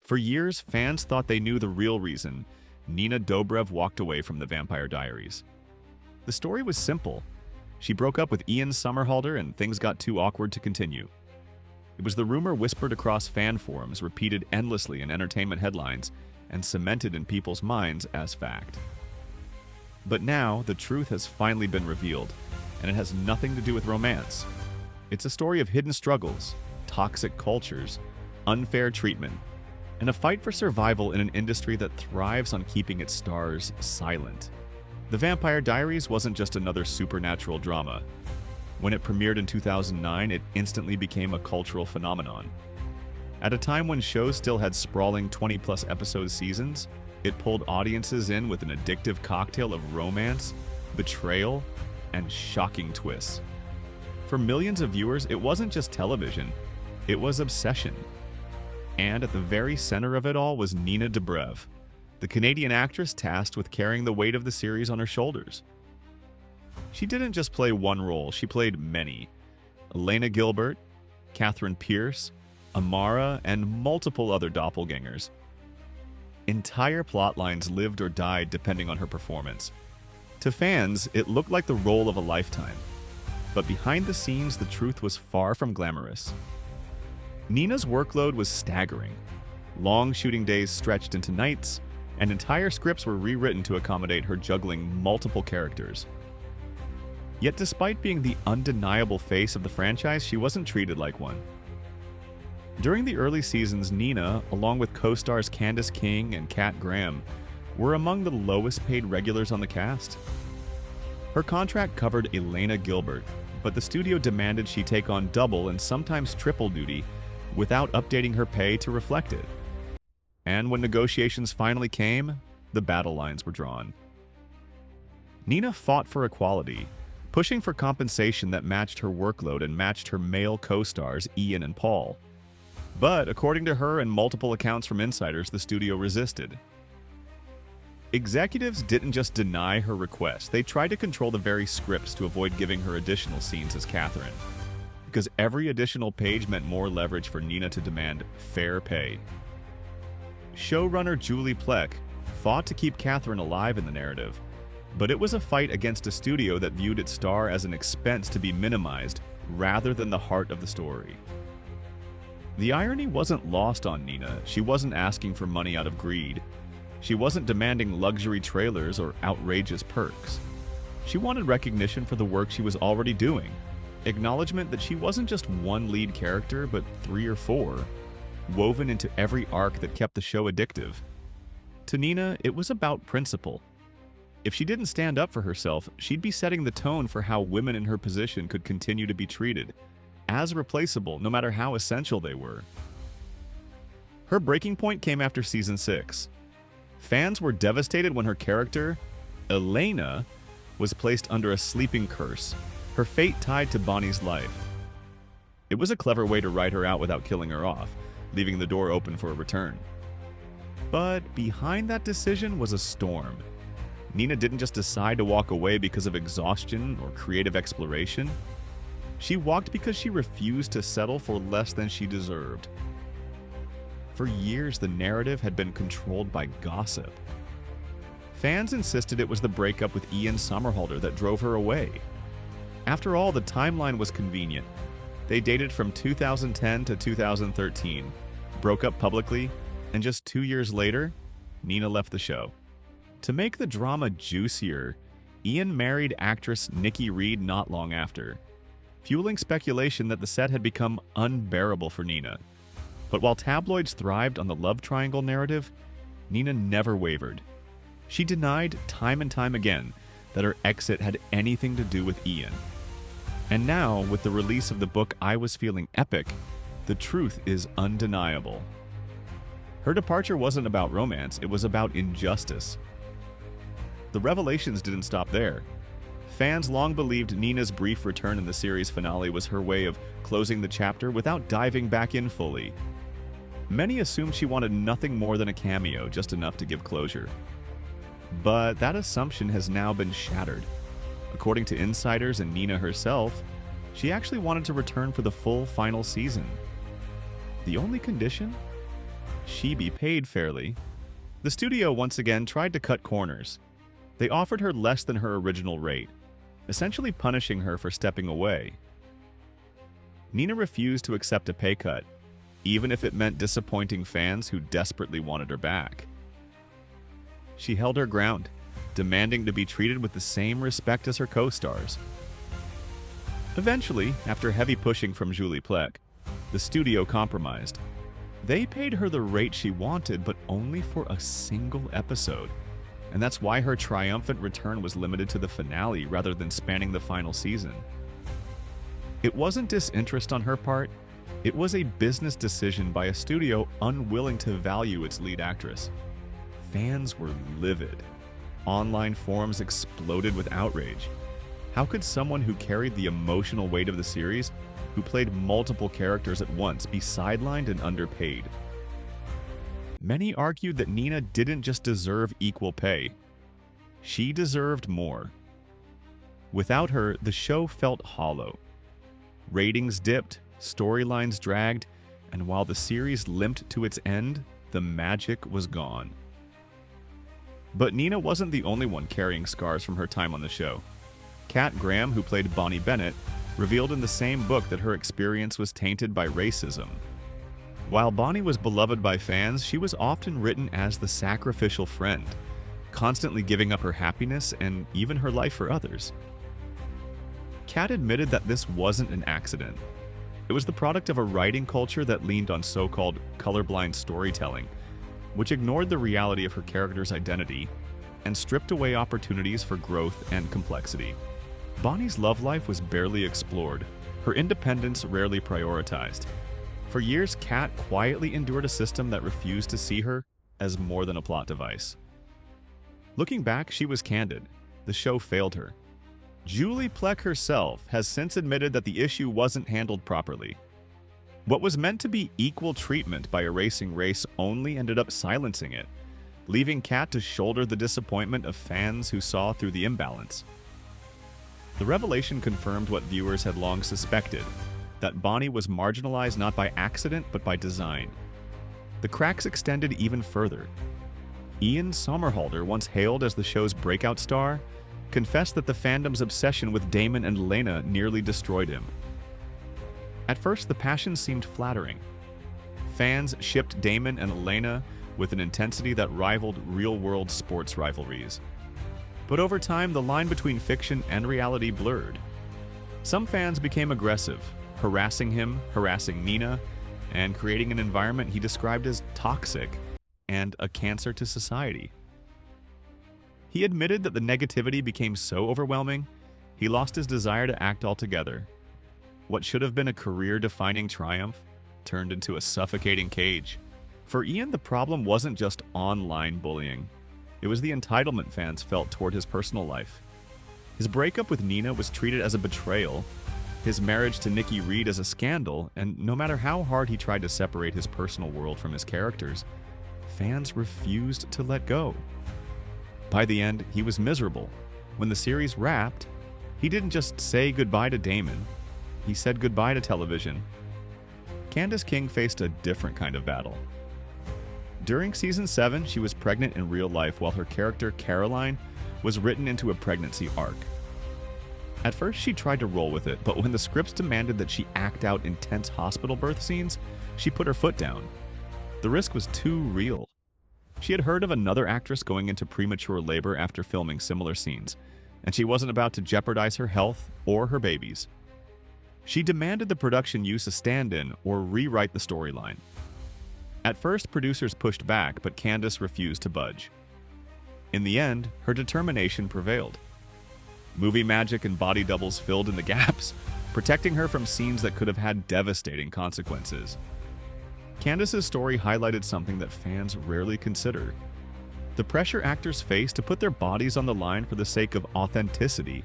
For years, fans thought they knew the real reason Nina Dobrev walked away from the Vampire Diaries. The story was simple. She broke up with Ian Somerhalder and things got too awkward to continue. It was the rumor whispered across fan forums, repeated endlessly in entertainment headlines, and cemented in people's minds as fact. But now, the truth has finally been revealed, and it has nothing to do with romance. It's a story of hidden struggles, toxic cultures, unfair treatment, and a fight for survival in an industry that thrives on keeping its stars silent. The Vampire Diaries wasn't just another supernatural drama. When it premiered in 2009, it instantly became a cultural phenomenon. At a time when shows still had sprawling 20-plus episode seasons, it pulled audiences in with an addictive cocktail of romance, betrayal, and shocking twists. For millions of viewers, it wasn't just television, it was obsession. And at the very center of it all was Nina Dobrev, the Canadian actress tasked with carrying the weight of the series on her shoulders. She didn't just play one role, she played many. Elena Gilbert, Catherine Pierce, Amara, and multiple other doppelgangers. Entire plot lines lived or died depending on her performance. To fans, it looked like the role of a lifetime. But behind the scenes, the truth was far from glamorous. Nina's workload was staggering. Long shooting days stretched into nights, and entire scripts were rewritten to accommodate her juggling multiple characters. Yet despite being the undeniable face of the franchise, she wasn't treated like one. During the early seasons, Nina, along with co-stars Candace King and Kat Graham, were among the lowest paid regulars on the cast. Her contract covered Elena Gilbert, but the studio demanded she take on double and sometimes triple duty without updating her pay to reflect it. And when negotiations finally came, the battle lines were drawn. Nina fought for equality, pushing for compensation that matched her workload and matched her male co-stars Ian and Paul. But according to her and multiple accounts from insiders, the studio resisted. Executives didn't just deny her request, they tried to control the very scripts to avoid giving her additional scenes as Catherine. Because every additional page meant more leverage for Nina to demand fair pay. Showrunner Julie Plec fought to keep Catherine alive in the narrative, but it was a fight against a studio that viewed its star as an expense to be minimized rather than the heart of the story. The irony wasn't lost on Nina. She wasn't asking for money out of greed. She wasn't demanding luxury trailers or outrageous perks. She wanted recognition for the work she was already doing, acknowledgement that she wasn't just one lead character, but 3 or 4, woven into every arc that kept the show addictive. To Nina, it was about principle. If she didn't stand up for herself, she'd be setting the tone for how women in her position could continue to be treated, as replaceable no matter how essential they were. Her breaking point came after season 6. Fans were devastated when her character, Elena, was placed under a sleeping curse, her fate tied to Bonnie's life. It was a clever way to write her out without killing her off, leaving the door open for a return. But behind that decision was a storm. Nina didn't just decide to walk away because of exhaustion or creative exploration. She walked because she refused to settle for less than she deserved. For years, the narrative had been controlled by gossip. Fans insisted it was the breakup with Ian Somerhalder that drove her away. After all, the timeline was convenient. They dated from 2010 to 2013, broke up publicly, and just 2 years later, Nina left the show. To make the drama juicier, Ian married actress Nikki Reed not long after, fueling speculation that the set had become unbearable for Nina. But while tabloids thrived on the love triangle narrative, Nina never wavered. She denied time and time again that her exit had anything to do with Ian. And now, with the release of the book I Was Feeling Epic, the truth is undeniable. Her departure wasn't about romance, it was about injustice. The revelations didn't stop there. Fans long believed Nina's brief return in the series finale was her way of closing the chapter without diving back in fully. Many assumed she wanted nothing more than a cameo, just enough to give closure. But that assumption has now been shattered. According to insiders and Nina herself, she actually wanted to return for the full final season. The only condition? she be paid fairly. The studio once again tried to cut corners. They offered her less than her original rate, essentially punishing her for stepping away. Nina refused to accept a pay cut, even if it meant disappointing fans who desperately wanted her back. She held her ground, demanding to be treated with the same respect as her co-stars. Eventually, after heavy pushing from Julie Plec, the studio compromised. They paid her the rate she wanted, but only for a single episode. And that's why her triumphant return was limited to the finale rather than spanning the final season. It wasn't disinterest on her part, it was a business decision by a studio unwilling to value its lead actress. Fans were livid. Online forums exploded with outrage. How could someone who carried the emotional weight of the series, who played multiple characters at once, be sidelined and underpaid? Many argued that Nina didn't just deserve equal pay. She deserved more. Without her, the show felt hollow. Ratings dipped, storylines dragged, and while the series limped to its end, the magic was gone. But Nina wasn't the only one carrying scars from her time on the show. Kat Graham, who played Bonnie Bennett, revealed in the same book that her experience was tainted by racism. While Bonnie was beloved by fans, she was often written as the sacrificial friend, constantly giving up her happiness and even her life for others. Kat admitted that this wasn't an accident. It was the product of a writing culture that leaned on so-called colorblind storytelling, which ignored the reality of her character's identity and stripped away opportunities for growth and complexity. Bonnie's love life was barely explored, her independence rarely prioritized. For years, Kat quietly endured a system that refused to see her as more than a plot device. Looking back, she was candid. The show failed her. Julie Plec herself has since admitted that the issue wasn't handled properly. What was meant to be equal treatment by erasing race only ended up silencing it, leaving Kat to shoulder the disappointment of fans who saw through the imbalance. The revelation confirmed what viewers had long suspected, that Bonnie was marginalized not by accident but by design. The cracks extended even further. Ian Somerhalder, once hailed as the show's breakout star, confessed that the fandom's obsession with Damon and Elena nearly destroyed him. At first, the passion seemed flattering. Fans shipped Damon and Elena with an intensity that rivaled real-world sports rivalries. But over time, the line between fiction and reality blurred. Some fans became aggressive, harassing him, harassing Nina, and creating an environment he described as toxic and a cancer to society. He admitted that the negativity became so overwhelming, he lost his desire to act altogether. What should have been a career-defining triumph turned into a suffocating cage. For Ian, the problem wasn't just online bullying. It was the entitlement fans felt toward his personal life. His breakup with Nina was treated as a betrayal, his marriage to Nikki Reed as a scandal, and no matter how hard he tried to separate his personal world from his characters, fans refused to let go. By the end, he was miserable. When the series wrapped, he didn't just say goodbye to Damon, he said goodbye to television. Candace King faced a different kind of battle. During season 7, she was pregnant in real life while her character, Caroline, was written into a pregnancy arc. At first, she tried to roll with it, but when the scripts demanded that she act out intense hospital birth scenes, she put her foot down. The risk was too real. She had heard of another actress going into premature labor after filming similar scenes, and she wasn't about to jeopardize her health or her baby's. She demanded the production use a stand-in or rewrite the storyline. At first, producers pushed back, but Candace refused to budge. In the end, her determination prevailed. Movie magic and body doubles filled in the gaps, protecting her from scenes that could have had devastating consequences. Candace's story highlighted something that fans rarely consider: the pressure actors face to put their bodies on the line for the sake of authenticity.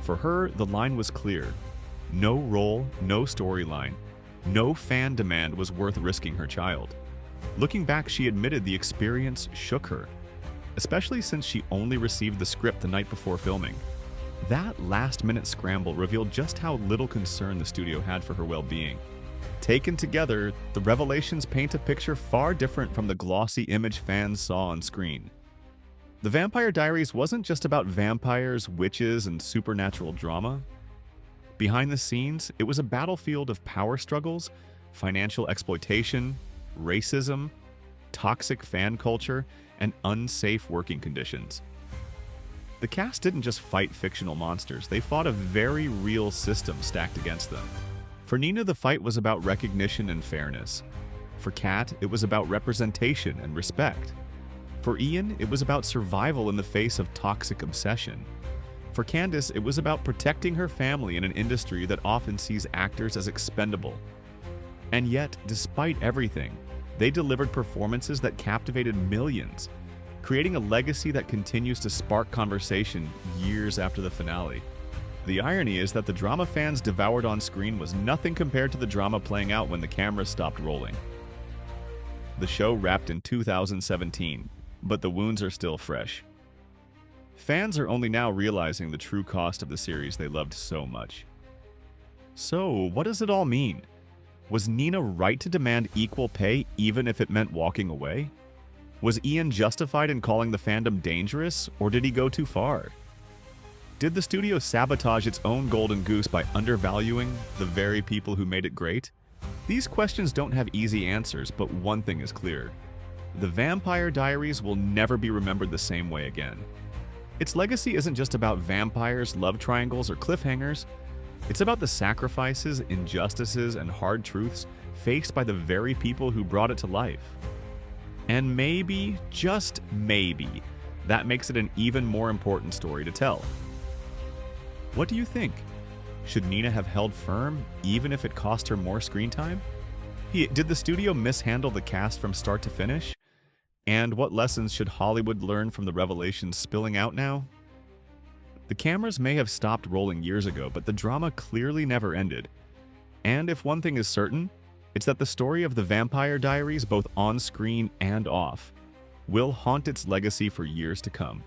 For her, the line was clear. No role, no storyline, no fan demand was worth risking her child. Looking back, she admitted the experience shook her, especially since she only received the script the night before filming. That last-minute scramble revealed just how little concern the studio had for her well-being. Taken together, the revelations paint a picture far different from the glossy image fans saw on screen. The Vampire Diaries wasn't just about vampires, witches, and supernatural drama. Behind the scenes, it was a battlefield of power struggles, financial exploitation, racism, toxic fan culture, and unsafe working conditions. The cast didn't just fight fictional monsters, they fought a very real system stacked against them. For Nina, the fight was about recognition and fairness. For Kat, it was about representation and respect. For Ian, it was about survival in the face of toxic obsession. For Candace, it was about protecting her family in an industry that often sees actors as expendable. And yet, despite everything, they delivered performances that captivated millions, creating a legacy that continues to spark conversation years after the finale. The irony is that the drama fans devoured on screen was nothing compared to the drama playing out when the camera stopped rolling. The show wrapped in 2017, but the wounds are still fresh. Fans are only now realizing the true cost of the series they loved so much. So, what does it all mean? Was Nina right to demand equal pay even if it meant walking away? Was Ian justified in calling the fandom dangerous, or did he go too far? Did the studio sabotage its own golden goose by undervaluing the very people who made it great? These questions don't have easy answers, but one thing is clear. The Vampire Diaries will never be remembered the same way again. Its legacy isn't just about vampires, love triangles, or cliffhangers. It's about the sacrifices, injustices, and hard truths faced by the very people who brought it to life. And maybe, just maybe, that makes it an even more important story to tell. What do you think? Should Nina have held firm, even if it cost her more screen time? Did the studio mishandle the cast from start to finish? And what lessons should Hollywood learn from the revelations spilling out now? The cameras may have stopped rolling years ago, but the drama clearly never ended. And if one thing is certain, it's that the story of the Vampire Diaries, both on screen and off, will haunt its legacy for years to come.